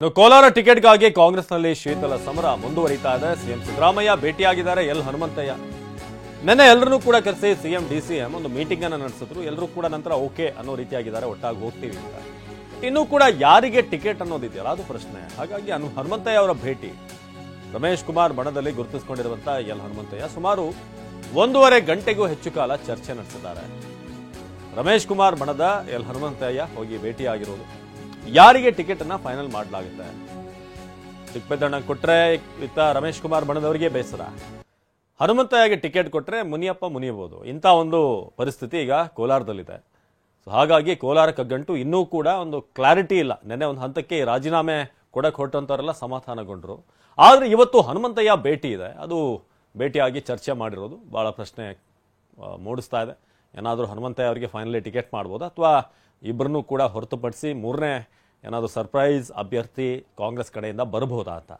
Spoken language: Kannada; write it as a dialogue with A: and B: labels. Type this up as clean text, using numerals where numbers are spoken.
A: ಕೋಲಾರ ಟಿಕೆಟ್ಗಾಗಿ ಕಾಂಗ್ರೆಸ್ನಲ್ಲಿ ಶೀತಲ ಸಮರ ಮುಂದುವರಿತಾ ಇದೆ. ಸಿಎಂ ಸಿದ್ದರಾಮಯ್ಯ ಭೇಟಿಯಾಗಿದ್ದಾರೆ ಎಲ್ ಹನುಮಂತಯ್ಯ. ನಿನ್ನೆ ಎಲ್ಲರನ್ನೂ ಕೂಡ ಕರೆಸಿ ಸಿಎಂ ಡಿಸಿಎಂ ಒಂದು ಮೀಟಿಂಗ್ ಅನ್ನು ನಡೆಸಿದ್ರು. ಎಲ್ಲರೂ ಕೂಡ ನಂತರ ಓಕೆ ಅನ್ನೋ ರೀತಿಯಾಗಿದ್ದಾರೆ, ಒಟ್ಟಾಗಿ ಹೋಗ್ತೀವಿ ಅಂತ. ಇನ್ನೂ ಕೂಡ ಯಾರಿಗೆ ಟಿಕೆಟ್ ಅನ್ನೋದಿದೆಯಲ್ಲ ಅದು ಪ್ರಶ್ನೆ. ಹಾಗಾಗಿ ಹನುಮಂತಯ್ಯ ಅವರ ಭೇಟಿ ರಮೇಶ್ ಕುಮಾರ್ ಬಣದಲ್ಲಿ ಗುರುತಿಸಿಕೊಂಡಿರುವಂತಹ ಎಲ್ ಹನುಮಂತಯ್ಯ ಸುಮಾರು 1.5 ಗಂಟೆಗೂ ಹೆಚ್ಚು ಕಾಲ ಚರ್ಚೆ ನಡೆಸಿದ್ದಾರೆ. ರಮೇಶ್ ಕುಮಾರ್ ಬಣದ ಎಲ್ ಹನುಮಂತಯ್ಯ ಹೋಗಿ ಭೇಟಿಯಾಗಿರೋದು. ಯಾರಿಗೆ ಟಿಕೆಟ್ ಅನ್ನ ಫೈನಲ್ ಮಾಡಲಾಗುತ್ತೆ? ಚಿಕ್ಕಪೇದಣ್ಣ ಕೊಟ್ರೆ ಇತ್ತ ರಮೇಶ್ ಕುಮಾರ್ ಬಣದವರಿಗೆ ಬೇಸರ, ಹನುಮಂತಯ್ಯಗೆ ಟಿಕೆಟ್ ಕೊಟ್ರೆ ಮುನಿಯಪ್ಪ ಮುನಿಯಬಹುದು. ಇಂಥ ಒಂದು ಪರಿಸ್ಥಿತಿ ಈಗ ಕೋಲಾರದಲ್ಲಿದೆ. ಹಾಗಾಗಿ ಕೋಲಾರ ಕಗ್ಗಂಟು ಇನ್ನೂ ಕೂಡ ಒಂದು ಕ್ಲಾರಿಟಿ ಇಲ್ಲ. ನೆನ್ನೆ ಒಂದು ಹಂತಕ್ಕೆ ರಾಜೀನಾಮೆ ಕೊಡಕ್ಕೆ ಹೊರಟಂತವರೆಲ್ಲ ಸಮಾಧಾನಗೊಂಡ್ರು. ಆದ್ರೆ ಇವತ್ತು ಹನುಮಂತಯ್ಯ ಭೇಟಿ ಇದೆ. ಅದು ಭೇಟಿಯಾಗಿ ಚರ್ಚೆ ಮಾಡಿರೋದು ಬಹಳ ಪ್ರಶ್ನೆ ಮೂಡಿಸ್ತಾ ಇದೆ. ಏನಾದರೂ ಹನುಮಂತಯ್ಯ ಅವರಿಗೆ ಫೈನಲಿ ಟಿಕೆಟ್ ಮಾಡ್ಬೋದಾ, ಅಥವಾ ಇಬ್ಬರನ್ನೂ ಕೂಡ ಹೊರತುಪಡಿಸಿ ಮೂರನೇ ಏನಾದರೂ ಸರ್ಪ್ರೈಸ್ ಅಭ್ಯರ್ಥಿ ಕಾಂಗ್ರೆಸ್ ಕಡೆಯಿಂದ ಬರಬಹುದಾ ಅಂತ.